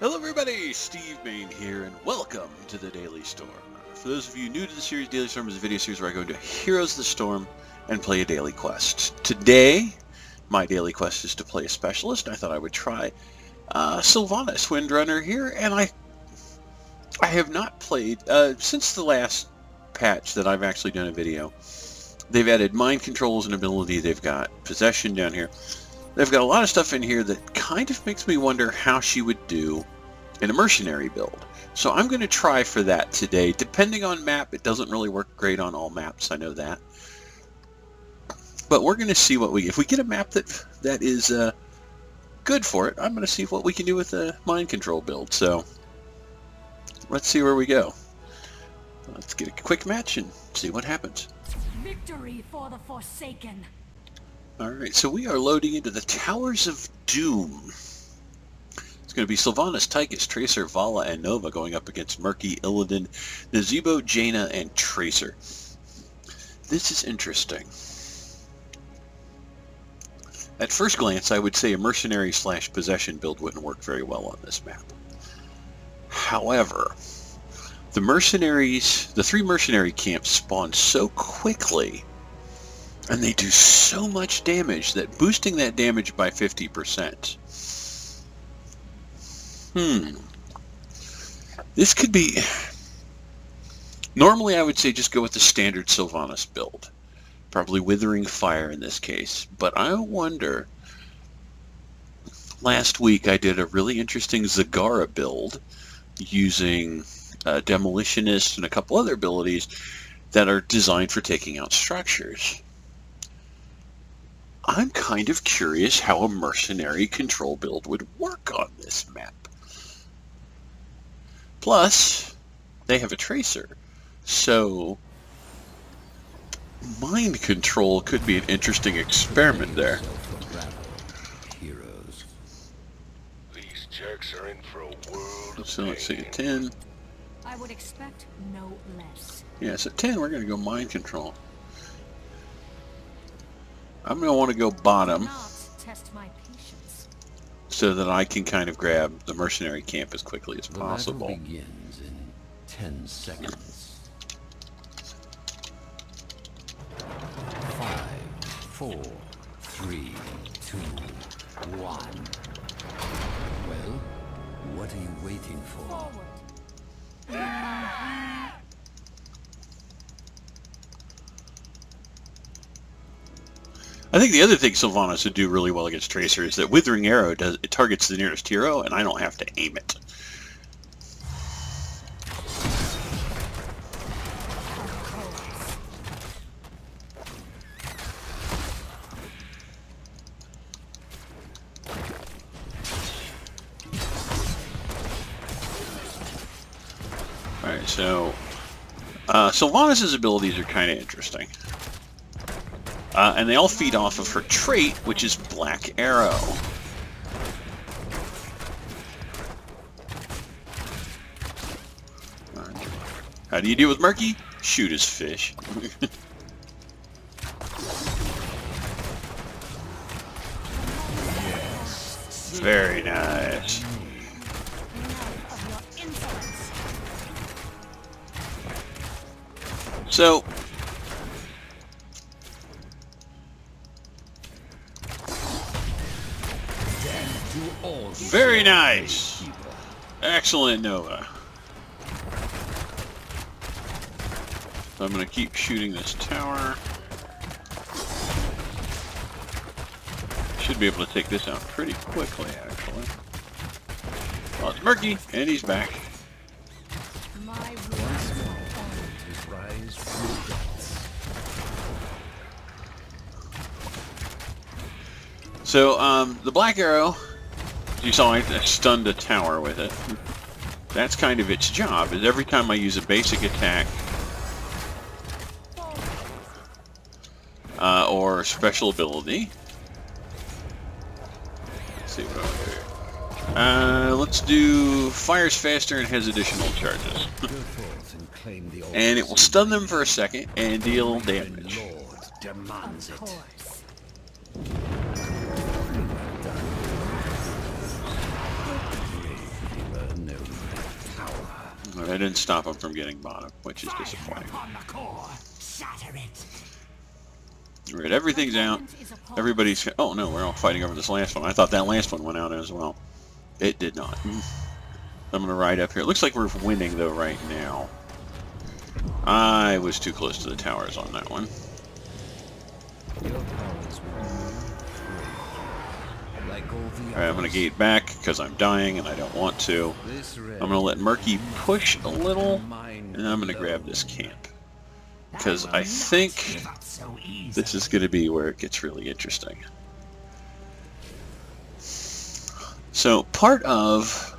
Hello everybody, Steve Mayne here, and welcome to the Daily Storm. For those of you new to the series, Daily Storm is a video series where I go into Heroes of the Storm and play a daily quest. Today, my daily quest is to play a specialist. I thought I would try Sylvanas, Windrunner here, and I have not played, since the last patch that I've actually done a video. They've added mind control as an ability, they've got possession down here. They've got a lot of stuff in here that kind of makes me wonder how she would do in a mercenary build. So I'm going to try for that today. Depending on map, it doesn't really work great on all maps, I know that. But we're going to see what if we get a map that is good for it, I'm going to see what we can do with the mind control build. So let's see where we go. Let's get a quick match and see what happens. Victory for the Forsaken. Alright, so we are loading into the Towers of Doom. It's going to be Sylvanas, Tychus, Tracer, Vala, and Nova going up against Murky, Illidan, Nazebo, Jaina, and Tracer. This is interesting. At first glance, I would say a mercenary / possession build wouldn't work very well on this map. However, the three mercenary camps spawn so quickly, and they do so much damage that boosting that damage by 50%. This could be... Normally I would say just go with the standard Sylvanas build. Probably Withering Fire in this case. But I wonder... Last week I did a really interesting Zagara build using Demolitionist and a couple other abilities that are designed for taking out structures. I'm kind of curious how a mercenary control build would work on this map. Plus, they have a Tracer, so mind control could be an interesting experiment there. Heroes. These jerks are in for a world of So let's see, pain. 10. I would expect no less. Yeah, so 10, we're going to go mind control. I'm going to want to go bottom Not test my patience. so that I can kind of grab the mercenary camp as quickly as The possible. battle begins in 10 seconds. 5, 4, 3, 2, 1. Well, what are you waiting for? Forward. I think the other thing Sylvanas would do really well against Tracer is that Withering Arrow it targets the nearest hero, and I don't have to aim it. Alright, so Sylvanas' abilities are kind of interesting. And they all feed off of her trait, which is Black Arrow. How do you deal with Murky? Shoot his fish. Very nice. Of your insolence. So, very nice. Excellent, Nova. So I'm going to keep shooting this tower. Should be able to take this out pretty quickly, actually. Well, it's Murky, and he's back. My rules Rise from the depths. So, the Black Arrow, you saw I stunned a tower with it. That's kind of its job, is every time I use a basic attack or special ability. Let's see what I do. Let's do fires faster and has additional charges. Go forth and claim the old And it will stun them for a second and deal The damage. Lord demands of it. course. I didn't stop him from getting bottom, which is disappointing. Alright, everything's out. Everybody's... Oh no, we're all fighting over this last one. I thought that last one went out as well. It did not. I'm going to ride up here. It looks like we're winning, though, right now. I was too close to the towers on that one. Alright, I'm going to gate back because I'm dying and I don't want to. I'm going to let Murky push a little, and I'm going to grab this camp. Because I think this is going to be where it gets really interesting. So, part of...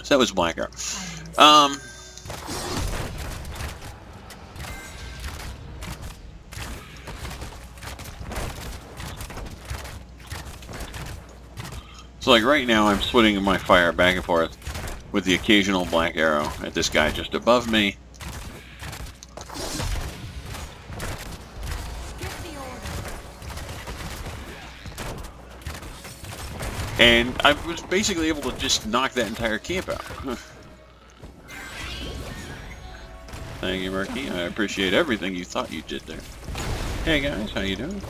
So that was Black Arrow. So like right now I'm switching my fire back and forth with the occasional black arrow at this guy just above me. And I was basically able to just knock that entire camp out. Thank you, Murky. I appreciate everything you thought you did there. Hey guys, how you doing?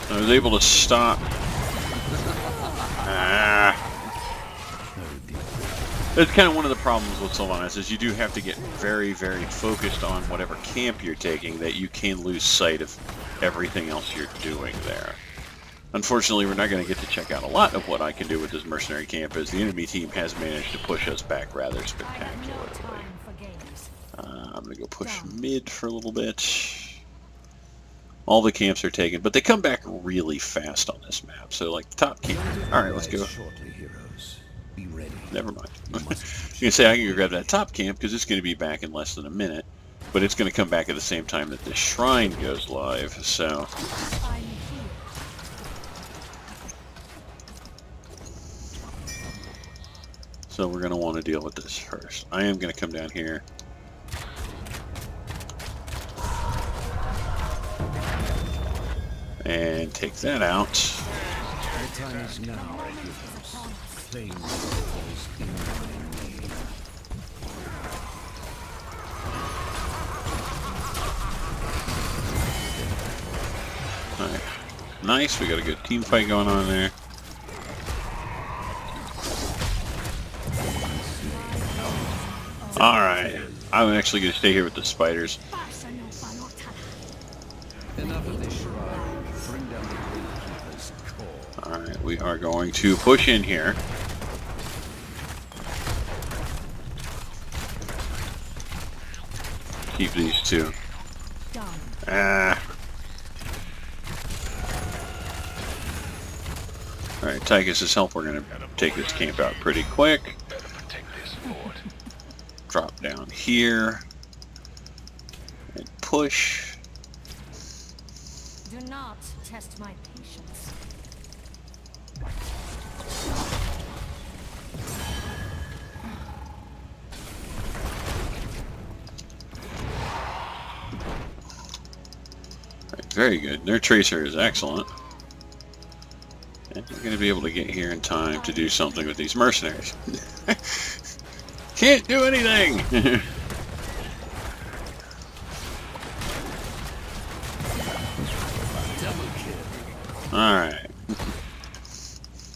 I was able to stop. That's kind of one of the problems with Sylvanas, is you do have to get very, very focused on whatever camp you're taking, that you can lose sight of everything else you're doing there. Unfortunately, we're not going to get to check out a lot of what I can do with this mercenary camp, as the enemy team has managed to push us back rather spectacularly. I'm going to go push mid for a little bit. All the camps are taken, but they come back really fast on this map. So, like, top camp. Alright, let's go. Never mind. You can say I can go grab that top camp because it's going to be back in less than a minute, but it's going to come back at the same time that the shrine goes live. So we're going to want to deal with this first. I am going to come down here. And take that out. The time is now, heroes. Claim the souls in my name. Alright. Nice, we got a good team fight going on there. Alright. I'm actually going to stay here with the spiders. Enough of this shrine. Bring down the gatekeeper's core. Alright, we are going to push in here. Keep these two. Alright, Tychus's help. We're going to take this camp out pretty quick. Drop down here. And push. Do not test my patience. Right, very good. Their tracer is excellent. And we're going to be able to get here in time to do something with these mercenaries. Can't do anything! Alright.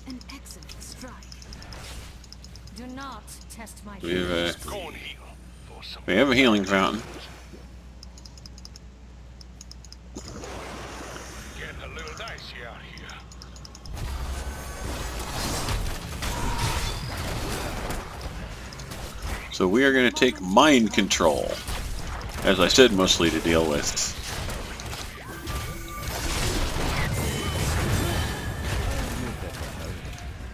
An excellent strike. Do not test my We have a, Go and heal for some. we have a healing fountain. Getting a little dicey out here. So we are going to take mind control. As I said, mostly to deal with.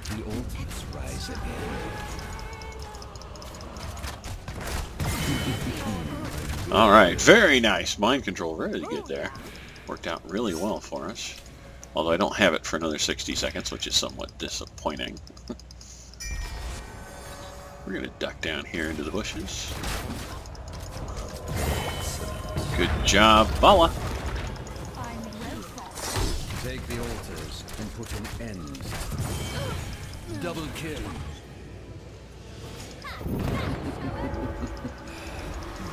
The old hits rise again. Alright, very nice. Mind control, really good there. Worked out really well for us. Although I don't have it for another 60 seconds, which is somewhat disappointing. We're going to duck down here into the bushes. Good job, Bala. Take the altars and put an end. Double kill.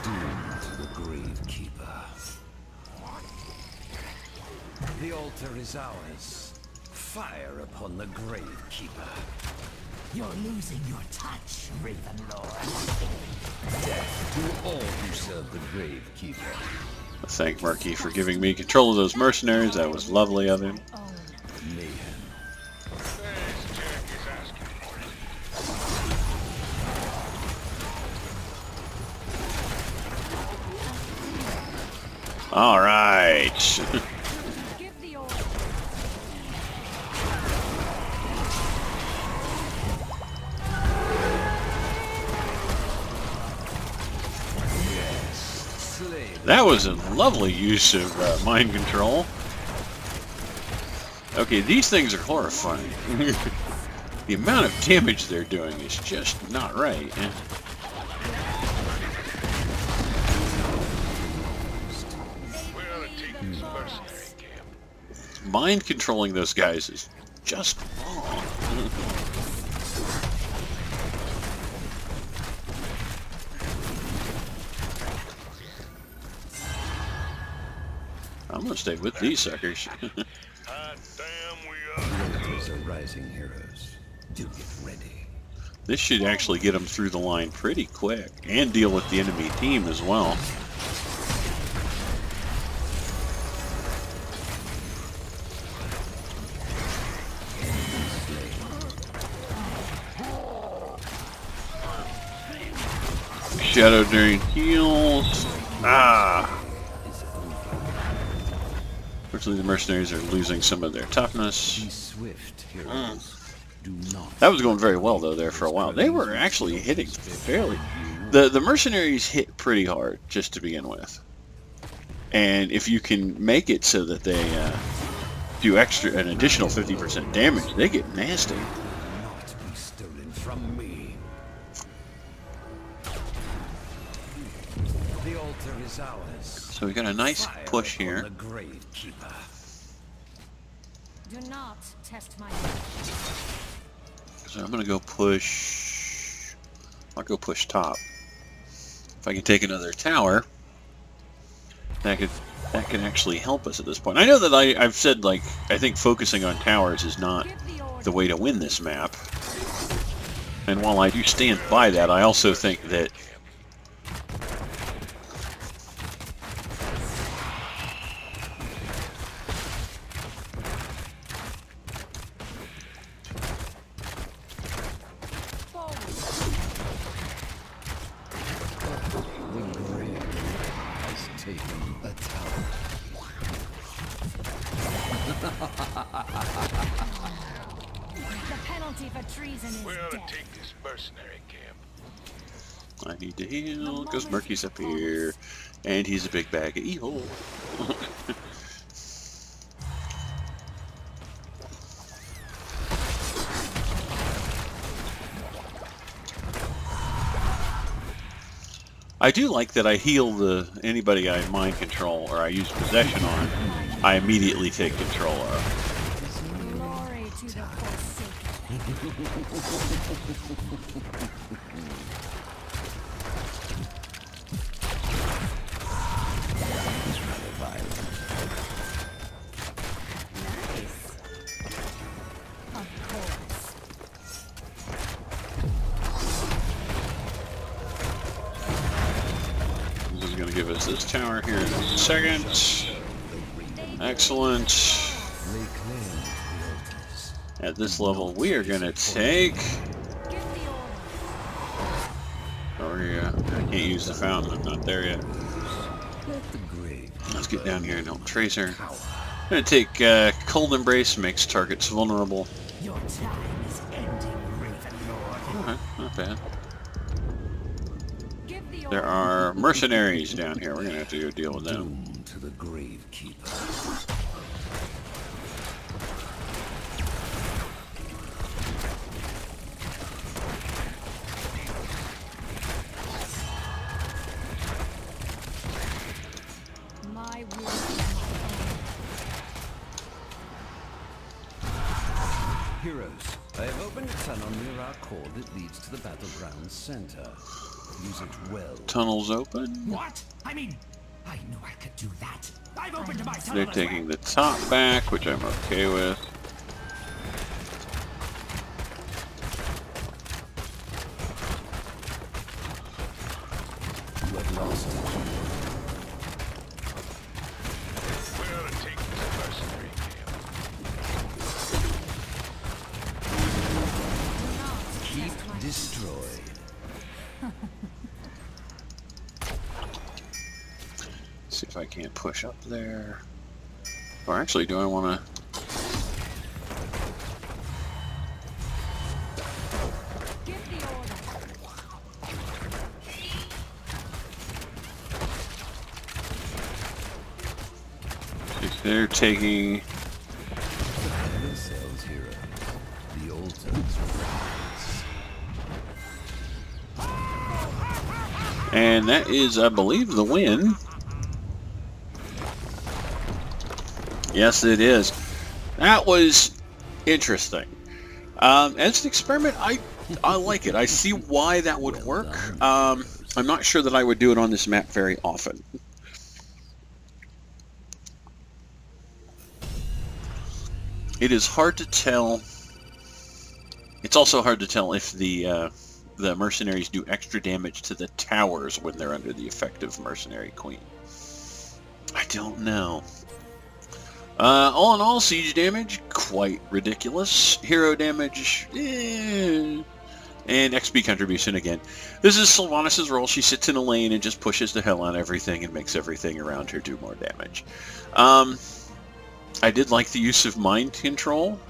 Doom to the Gravekeeper. The altar is ours. Fire upon the Gravekeeper. You're losing your touch, Ravenlord. Death to all who serve the Gravekeeper. Thank Murky for giving me control of those mercenaries. That was lovely of him. Mayhem. This jerk is asking for it. All right. Give the order. Slay. That was a lovely use of mind control. Okay, these things are horrifying. The amount of damage they're doing is just not right. We ought to take this mercenary camp. Mind controlling those guys is just wrong. I'm gonna stay with these suckers. Hot damn, we The are. altars are rising, heroes. Do get ready. This should actually get them through the line pretty quick and deal with the enemy team as well. Shadow during heals. Ah! Fortunately, the mercenaries are losing some of their toughness. Be swift, heroes. Do not. That was going very well though there for a while. They were actually hitting fairly. The mercenaries hit pretty hard just to begin with, and if you can make it so that they do an additional 50% damage, they get nasty. Not be stolen from me. The altar is ours. So we got a nice Fire push upon here. The Gravekeeper. Do not test my patience. So I'm gonna go push. I'll go push top. If I can take another tower, that can actually help us at this point. I know that I've said, like, I think focusing on towers is not Give the order. the way to win this map. And while I do stand by that, I also think that The grave has taken a tower. The penalty for treason is We ought to death. take this mercenary camp. I need to heal, because Murky's up here, and he's a big bag of evil. I do like that I heal anybody I mind control or I use possession on, I immediately take control of. Glory to the forsaken. He's rather violent. Of course. This is going to give us this tower here in a second. Excellent. Lay claim to the altars. At this level, we are going to take... Give the order. I can't use the fountain, I'm not there yet. Let the grave Let's get down here and help Tracer. power. I'm going to take Cold Embrace, makes targets vulnerable. Your time is ending, Ravenlord. Alright, not bad. Give the There order. are mercenaries down here. We're going to have to go deal with them. Doom to the Gravekeeper. My will is my own. Heroes, I have opened a tunnel near our core that leads to the battleground center. Use it well. Tunnel's open. What? I mean, I knew I could do that. I've opened to my tunnel They're as taking well. the top back, which I'm okay with. You have lost a hero. We ought to take this mercenary camp. Keep destroyed. See if I can't push up there. Or actually, do I want to... Give the order. If they're taking... Prepare yourselves, heroes. The altars rise. And that is, I believe, the win. Yes, it is. That was interesting. As an experiment, I like it. I see why that would work. I'm not sure that I would do it on this map very often. It is hard to tell. It's also hard to tell if the mercenaries do extra damage to the towers when they're under the effect of Mercenary Queen. I don't know. All in all, siege damage, quite ridiculous. Hero damage, and XP contribution again. This is Sylvanas' role. She sits in a lane and just pushes the hell out of everything and makes everything around her do more damage. I did like the use of mind control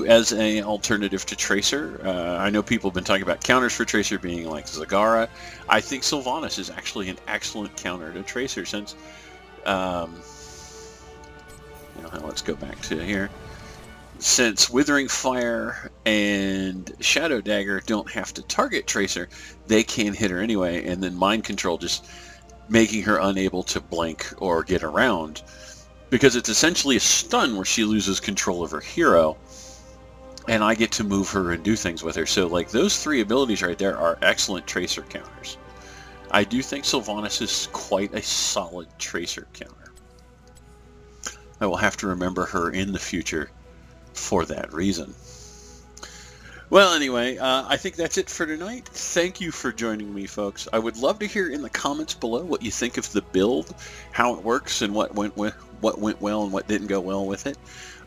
as an alternative to Tracer. I know people have been talking about counters for Tracer being like Zagara. I think Sylvanas is actually an excellent counter to Tracer since... let's go back to here. Since Withering Fire and Shadow Dagger don't have to target Tracer, they can hit her anyway, and then Mind Control just making her unable to blank or get around, because it's essentially a stun where she loses control of her hero, and I get to move her and do things with her. So like those three abilities right there are excellent Tracer counters. I do think Sylvanas is quite a solid Tracer counter. I will have to remember her in the future for that reason. Well, anyway, I think that's it for tonight. Thank you for joining me, folks. I would love to hear in the comments below what you think of the build, how it works, and what went well and what didn't go well with it.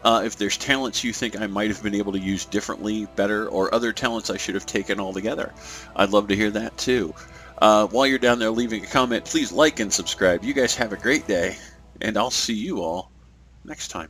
If there's talents you think I might have been able to use differently, better, or other talents I should have taken altogether, I'd love to hear that too. While you're down there leaving a comment, please like and subscribe. You guys have a great day, and I'll see you all next time.